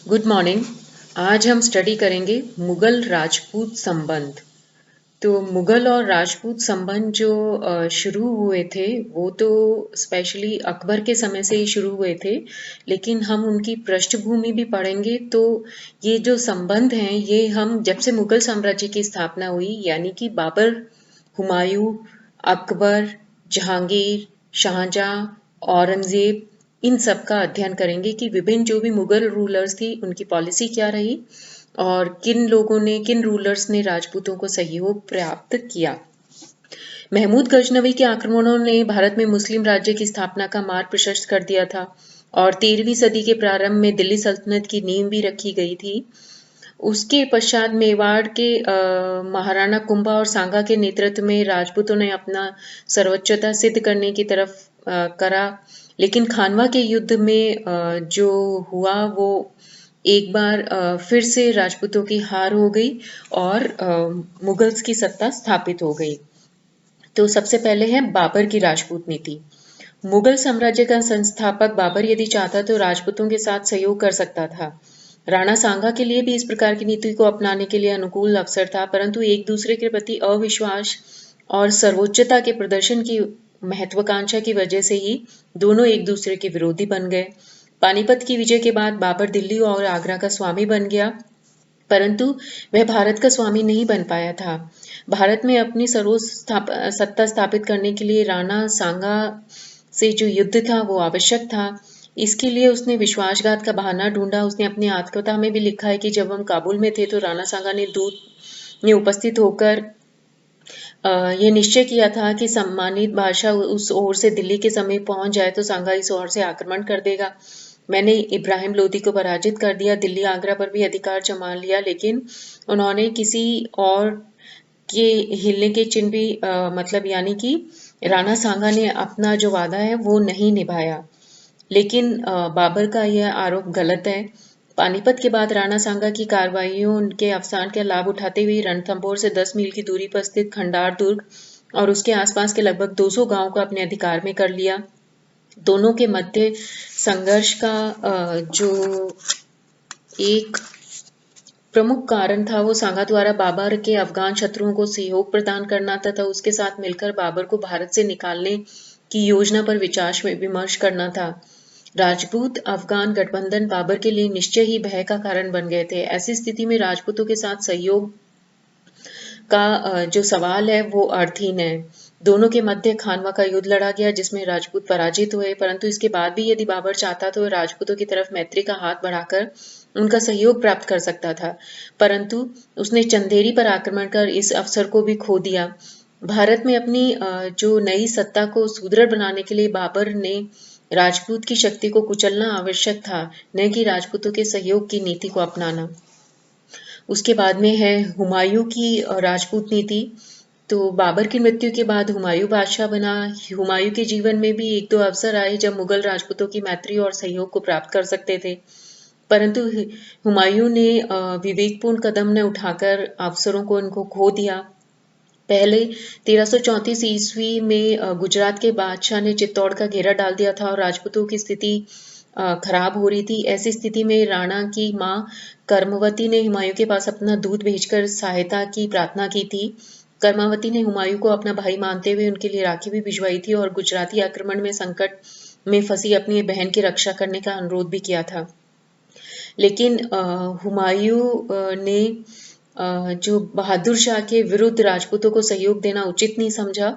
Good morning. आज हम study करेंगे मुगल राजपूत संबंध। तो मुगल और राजपूत संबंध जो शुरू हुए थे वो तो स्पेशली अकबर के समय से ही शुरू हुए थे, लेकिन हम उनकी पृष्ठभूमि भी पढ़ेंगे तो ये जो संबंध हैं ये हम जब से मुगल साम्राज्य की स्थापना हुई यानी कि बाबर, हुमायूं, अकबर, जहांगीर, शाहजहां, औरंगजेब, इन सब का अध्ययन करेंगे कि विभिन्न जो भी मुगल रूलर्स थी उनकी पॉलिसी क्या रही और किन रूलर्स ने राजपूतों को सहयोग प्राप्त किया। महमूद गजनवी के आक्रमणों ने भारत में मुस्लिम राज्य की स्थापना का मार्ग प्रशस्त कर दिया था और 13वीं सदी के प्रारंभ में दिल्ली सल्तनत की नींव भी रखी गई थी। उसके पश्चात मेवाड़ के महाराणा कुंभा और सांगा के नेतृत्व में राजपूतों ने अपना सर्वोच्चता सिद्ध करने की तरफ करा, लेकिन खानवा के युद्ध में जो हुआ वो एक बार फिर से राजपूतों की हार हो गई और मुगल्स की सत्ता स्थापित हो गई। तो सबसे पहले है बाबर की राजपूत नीति। मुगल साम्राज्य का संस्थापक बाबर यदि चाहता तो राजपूतों के साथ सहयोग कर सकता था। राणा सांगा के लिए भी इस प्रकार की नीति को अपनाने के लिए अनुकूल अवसर था, परंतु एक दूसरे के प्रति अविश्वास और सर्वोच्चता के प्रदर्शन की महत्वाकांक्षा की वजह से ही दोनों एक दूसरे के विरोधी बन गए। पानीपत की विजय के बाद बाबर दिल्ली और आगरा का स्वामी बन गया, परंतु वह भारत का स्वामी नहीं बन पाया था। भारत में अपनी सत्ता स्थापित करने के लिए राणा सांगा से जो युद्ध था वो आवश्यक था। इसके लिए उसने विश्वासघात का बहाना ढूंढा। उसने अपनी आत्मकथा में भी लिखा है कि जब हम काबुल में थे तो राणा सांगा ने दूत में उपस्थित होकर यह निश्चय किया था कि सम्मानित बादशाह उस ओर से दिल्ली के समीप पहुंच जाए तो सांगा इस ओर से आक्रमण कर देगा। मैंने इब्राहिम लोदी को पराजित कर दिया, दिल्ली आगरा पर भी अधिकार जमा लिया, लेकिन उन्होंने किसी और के हिलने के चिन्ह भी मतलब यानी कि राणा सांगा ने अपना जो वादा है वो नहीं निभाया। लेकिन बाबर का यह आरोप गलत है। पानीपत के बाद राणा सांगा की कार्रवाइयों के अवसान का लाभ उठाते हुए रणथंभौर से 10 मील की दूरी पर स्थित खंडार दुर्ग और उसके आसपास के लगभग 200 गांवों को अपने अधिकार में कर लिया। दोनों के मध्य संघर्ष का जो एक प्रमुख कारण था वो सांगा द्वारा बाबर के अफगान शत्रुओं को सहयोग प्रदान करना तथा उसके साथ मिलकर बाबर को भारत से निकालने की योजना पर विचार विमर्श करना था। राजपूत अफगान गठबंधन बाबर के लिए निश्चय ही भय का कारण बन गए थे। ऐसी स्थिति में राजपूतों के साथ सहयोग का जो सवाल है वो अर्थहीन है। दोनों के मध्य खानवा का युद्ध लड़ा गया जिसमें राजपूत पराजित हुए, परंतु इसके बाद भी यदि बाबर चाहता तो राजपूतों की तरफ मैत्री का हाथ बढ़ाकर उनका सहयोग प्राप्त कर सकता था, परंतु उसने चंदेरी पर आक्रमण कर इस अवसर को भी खो दिया। भारत में अपनी जो नई सत्ता को सुदृढ़ बनाने के लिए बाबर ने राजपूत की शक्ति को कुचलना आवश्यक था, न कि राजपूतों के सहयोग की नीति को अपनाना। उसके बाद में है हुमायूं की राजपूत नीति। तो बाबर की मृत्यु के बाद हुमायूं बादशाह बना। हुमायूं के जीवन में भी एक दो अवसर आए जब मुगल राजपूतों की मैत्री और सहयोग को प्राप्त कर सकते थे, परंतु हुमायूं ने विवेकपूर्ण कदम न उठाकर अवसरों को उनको खो दिया। पहले 1334 ईस्वी में गुजरात के बादशाह ने चित्तौड़ का घेरा डाल दिया था और राजपूतों की स्थिति खराब हो रही थी। ऐसी स्थिति में राणा की मां कर्मवती ने हुमायूं के पास अपना दूत भेजकर सहायता की प्रार्थना की थी। कर्मावती ने हुमायूं को अपना भाई मानते हुए उनके लिए राखी भी भिजवाई थी और गुजराती आक्रमण में संकट में फंसी अपनी बहन की रक्षा करने का अनुरोध भी किया था। लेकिन हुमायूं ने जो बहादुर शाह के विरुद्ध राजपूतों को सहयोग देना उचित नहीं समझा,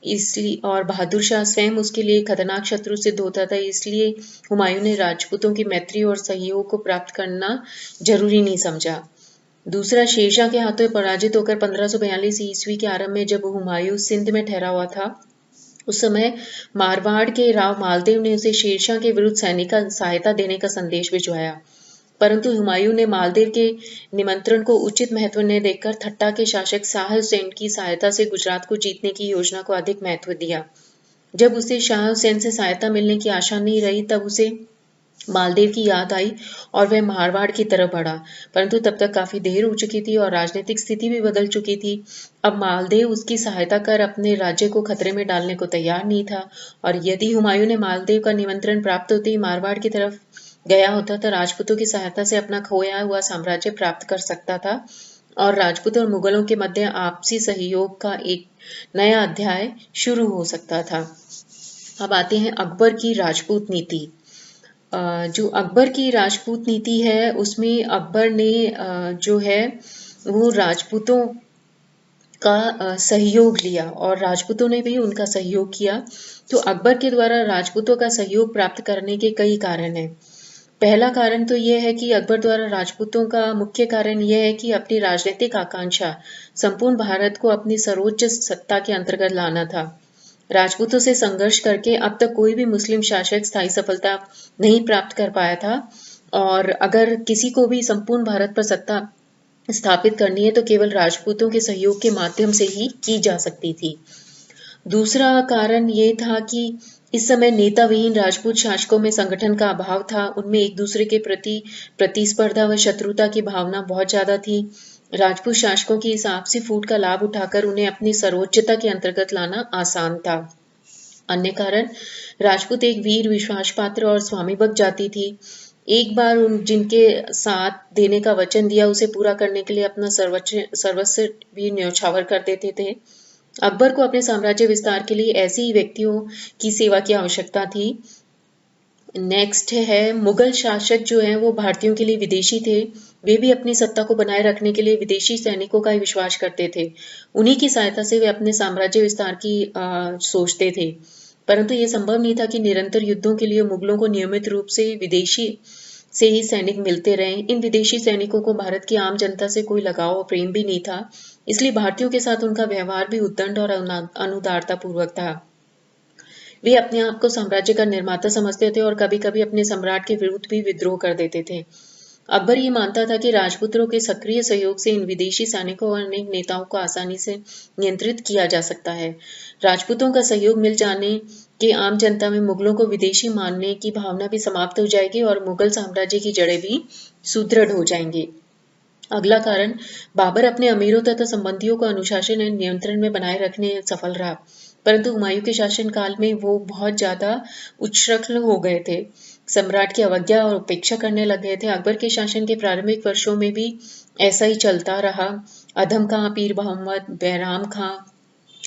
इसलिए और बहादुर शाह स्वयं उसके लिए खतरनाक शत्रु सिद्ध होता था, इसलिए हुमायूं ने राजपूतों की मैत्री और सहयोग को प्राप्त करना जरूरी नहीं समझा। दूसरा, शेरशाह के हाथों पराजित होकर 1542 ईस्वी के आरंभ में जब हुमायूं सिंध में ठहरा हुआ था, उस समय मारवाड़ के राव मालदेव ने उसे शेरशाह के विरुद्ध सैनिक सहायता देने का संदेश भिजवाया, परंतु हुमायूं ने मालदेव के निमंत्रण को उचित महत्व न देकर ठट्टा के शासक शाह हुसैन की सहायता से गुजरात को जीतने की योजना को अधिक महत्व दिया। जब उसे शाह हुसैन से सहायता मिलने की आशा नहीं रही तब उसे मालदेव की याद आई और वह मारवाड़ की तरफ बढ़ा, परंतु तब तक काफी देर हो चुकी थी और राजनीतिक स्थिति भी बदल चुकी थी। अब मालदेव उसकी सहायता कर अपने राज्य को खतरे में डालने को तैयार नहीं था और यदि हुमायूं ने मालदेव का निमंत्रण प्राप्त होते ही मारवाड़ की तरफ गया होता तो राजपूतों की सहायता से अपना खोया हुआ साम्राज्य प्राप्त कर सकता था और राजपूतों और मुगलों के मध्य आपसी सहयोग का एक नया अध्याय शुरू हो सकता था। अब आते हैं अकबर की राजपूत नीति। जो अकबर की राजपूत नीति है उसमें अकबर ने जो है वो राजपूतों का सहयोग लिया और राजपूतों ने भी उनका सहयोग किया। तो अकबर के द्वारा राजपूतों का सहयोग प्राप्त करने के कई कारण हैं। पहला कारण तो यह है कि अकबर द्वारा राजपूतों का मुख्य कारण यह है कि अपनी राजनीतिक आकांक्षा संपूर्ण भारत को अपनी सर्वोच्च सत्ता के अंतर्गत लाना था। राजपूतों से संघर्ष करके अब तक कोई भी मुस्लिम शासक स्थायी सफलता नहीं प्राप्त कर पाया था और अगर किसी को भी संपूर्ण भारत पर सत्ता स्थापित करनी है तो केवल राजपूतों के सहयोग के माध्यम से ही की जा सकती थी। दूसरा कारण ये था कि इस समय नेता विहीन राजपूत शासकों में संगठन का अभाव था। उनमें एक दूसरे के प्रति प्रतिस्पर्धा व शत्रुता की भावना बहुत ज्यादा थी। राजपूत शासकों की इस आपसी फूट का लाभ उठाकर उन्हें अपनी सर्वोच्चता के अंतर्गत लाना आसान था। अन्य कारण, राजपूत एक वीर, विश्वास पात्र और स्वामीभक्त जाति थी। एक बार उन जिनके साथ देने का वचन दिया उसे पूरा करने के लिए अपना सर्वस्व भी न्यौछावर कर देते थे। अकबर को अपने साम्राज्य विस्तार के लिए ऐसे ही व्यक्तियों की सेवा की आवश्यकता थी। नेक्स्ट है मुगल शासक जो हैं वो भारतीयों के लिए विदेशी थे। वे भी अपनी सत्ता को बनाए रखने के लिए विदेशी सैनिकों का ही विश्वास करते थे। उन्हीं की सहायता से वे अपने साम्राज्य विस्तार की सोचते थे। परंतु यह संभव नहीं था कि निरंतर युद्धों के लिए मुगलों को नियमित रूप से विदेशी से ही सैनिक मिलते रहे। इन विदेशी सैनिकों को भारत की आम जनता से कोई लगाव और प्रेम भी नहीं था, इसलिए भारतीयों के साथ उनका व्यवहार भी उद्दंड और अनुदारता पूर्वक था। वे अपने आप को साम्राज्य का निर्माता समझते थे और कभी-कभी अपने सम्राट के विरुद्ध भी विद्रोह कर देते थे। अकबर ये मानता था कि राजपुत्रों के सक्रिय सहयोग से इन विदेशी सैनिकों और अनेक नेताओं को आसानी से नियंत्रित किया जा सकता है। राजपूतों का सहयोग मिल जाने के आम जनता में मुगलों को विदेशी मानने की भावना भी समाप्त हो जाएगी और मुगल साम्राज्य की जड़ें भी सुदृढ़ हो जाएंगी। अगला कारण, बाबर अपने अमीरों तथा संबंधियों को अनुशासन और नियंत्रण में बनाए रखने सफल रहा, परंतु हुमायूं के शासन काल में वो बहुत ज्यादा उच्छृंखल हो गए थे। सम्राट की अवज्ञा और उपेक्षा करने लग गए थे। अकबर के शासन के प्रारंभिक वर्षों में भी ऐसा ही चलता रहा। अधम खां, पीर मोहम्मद, बैराम खां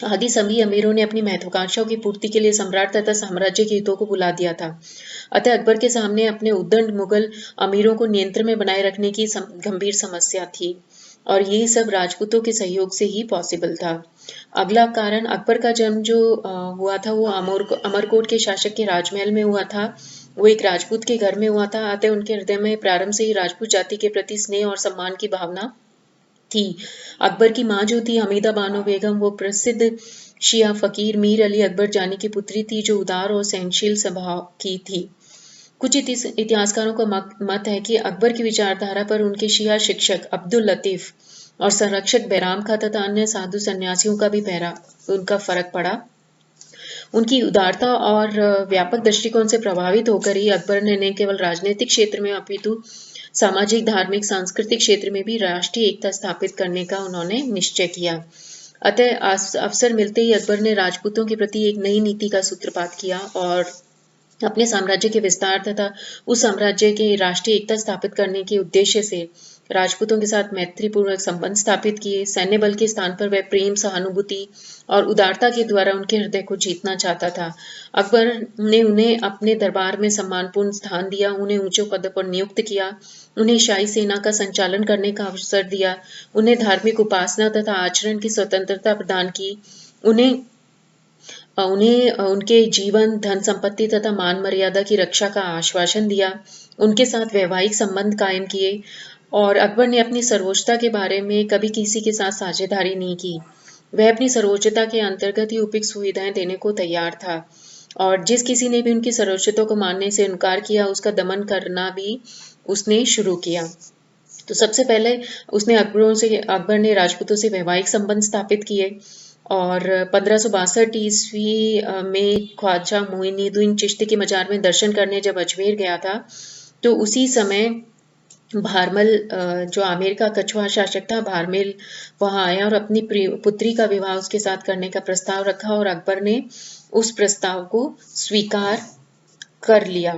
आदि सभी अमीरों ने अपनी महत्वाकांक्षाओं की पूर्ति के लिए सम्राट तथा साम्राज्य के हितों को भुला दिया था। अतः अकबर के सामने अपने उद्दंड मुगल अमीरों को नियंत्रण में बनाए रखने की गंभीर समस्या थी और ये सब राजपूतों के सहयोग से ही पॉसिबल था। अगला कारण, अकबर का जन्म जो हुआ था वो अमरकोट के शासक के राजमहल में हुआ था। वो एक राजपूत के घर में हुआ था, अतः उनके हृदय में प्रारंभ से ही राजपूत जाति के प्रति स्नेह और सम्मान की भावना थी। अकबर की माँ जो थी हमीदा बानो बेगम, वो प्रसिद्ध शिया फकीर मीर अली अकबर जानी की पुत्री थी जो उदार और सहनशील स्वभाव की थी। कुछ इतिहासकारों का मत है कि अकबर की विचारधारा पर उनके शिया शिक्षक अब्दुल लतीफ और संरक्षक बैराम खां तथा अन्य साधु सन्यासियों का भी उनका फर्क पड़ा। उनकी उदारता और व्यापक दृष्टिकोण से प्रभावित होकर ही अकबर ने न केवल राजनीतिक क्षेत्र में अपितु सामाजिक, धार्मिक, सांस्कृतिक क्षेत्र में भी राष्ट्रीय एकता स्थापित करने का उन्होंने निश्चय किया। अतः अवसर मिलते ही अकबर ने राजपूतों के प्रति एक नई नीति का सूत्रपात किया और अपने साम्राज्य के विस्तार तथा उस साम्राज्य के राष्ट्रीय एकता स्थापित करने के उद्देश्य से राजपूतों के साथ मैत्रीपूर्वक संबंध स्थापित किए। सैन्य बल के स्थान पर वह प्रेम, सहानुभूति और उदारता के द्वारा उनके हृदय को जीतना चाहता था। अकबर ने उन्हें अपने दरबार में सम्मानपूर्ण स्थान दिया, उन्हें ऊंचे पद पर नियुक्त किया, उन्हें शाही सेना का संचालन करने का अवसर दिया, उन्हें धार्मिक उपासना तथा आचरण की स्वतंत्रता प्रदान की, उन्हें उनके जीवन, धन संपत्ति तथा मान मर्यादा की रक्षा का आश्वासन दिया, उनके साथ वैवाहिक संबंध कायम किए और अकबर ने अपनी सर्वोच्चता के बारे में कभी किसी के साथ साझेदारी नहीं की। वह अपनी सर्वोच्चता के अंतर्गत ही उपयुक्त सुविधाएं देने को तैयार था और जिस किसी ने भी उनकी सर्वोच्चता को मानने से इनकार किया उसका दमन करना भी उसने शुरू किया। तो सबसे पहले अकबर ने राजपूतों से वैवाहिक संबंध स्थापित किए और 1562 ईस्वी में ख्वाजा मोइनुद्दीन चिश्ती की मजार में दर्शन करने जब अजमेर गया था तो उसी समय भारमल जो आमेर का कछुआ शासक था भारमेल वहां आया और अपनी पुत्री का विवाह उसके साथ करने का प्रस्ताव रखा और अकबर ने उस प्रस्ताव को स्वीकार कर लिया।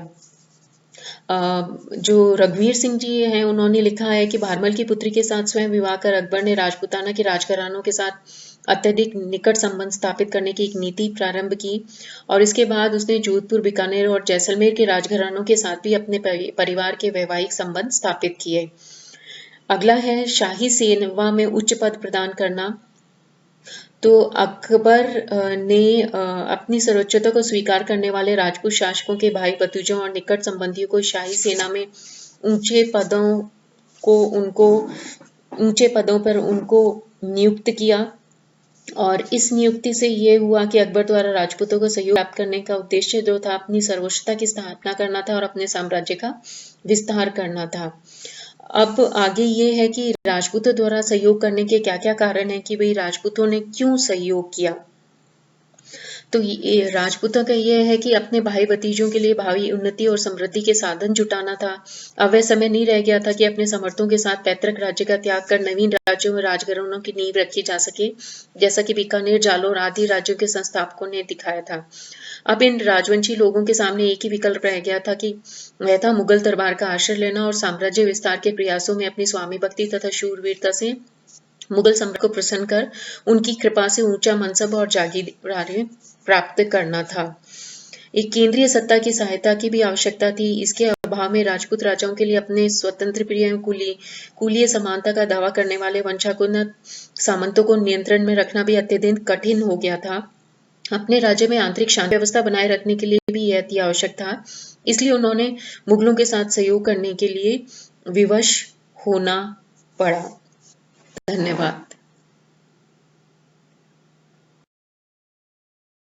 जो रघुवीर सिंह जी हैं उन्होंने लिखा है कि भारमल की पुत्री के साथ स्वयं विवाह कर अकबर ने राजपूताना के राजघरानों के साथ अत्यधिक निकट संबंध स्थापित करने की एक नीति प्रारंभ की और इसके बाद उसने जोधपुर, बीकानेर और जैसलमेर के राजघरानों के साथ भी अपने परिवार के वैवाहिक संबंध स्थापित किए। अगला है शाही सेवा में उच्च पद प्रदान करना। तो अकबर ने अपनी सर्वोच्चता को स्वीकार करने वाले राजपूत शासकों के भाई भतीजों और निकट संबंधियों को शाही सेना में ऊंचे पदों ऊंचे पदों पर उनको नियुक्त किया और इस नियुक्ति से ये हुआ कि अकबर द्वारा राजपूतों को सहयोग प्राप्त करने का उद्देश्य जो था अपनी सर्वोच्चता की स्थापना करना था और अपने साम्राज्य का विस्तार करना था। अब आगे ये है कि राजपूतों द्वारा सहयोग करने के क्या क्या कारण है कि भाई राजपूतों ने क्यों सहयोग किया। तो ये राजपूतों का ये है कि अपने भाई भतीजों के लिए भावी उन्नति और समृद्धि के साधन जुटाना था। अब वह समय नहीं रह गया था कि अपने समर्थों के साथ पैतृक राज्य का त्याग कर नवीन राज्यों में राजघरानों की नींव रखी जा सके, जैसा कि बीकानेर, जालौर आदि राज्यों के संस्थापकों ने दिखाया था। अब इन राजवंशी लोगों के सामने एक ही विकल्प रह गया था कि वह था मुगल दरबार का आश्रय लेना और साम्राज्य विस्तार के प्रयासों में अपनी स्वामी भक्ति तथा शूरवीरता से मुगल सम्राट को प्रसन्न कर उनकी कृपा से ऊंचा मनसब और जागीरदारी प्राप्त करना था। एक केंद्रीय सत्ता की सहायता की भी आवश्यकता थी। इसके अभाव में राजपूत राजाओं के लिए अपने स्वतंत्र प्रिय कुलीय समानता का दावा करने वाले वंशाकुल सामंतों को नियंत्रण में रखना भी अत्यधिक कठिन हो गया था। अपने राज्य में आंतरिक शांति व्यवस्था बनाए रखने के लिए भी यह अति आवश्यक था। इसलिए उन्होंने मुगलों के साथ सहयोग करने के लिए विवश होना पड़ा। धन्यवाद।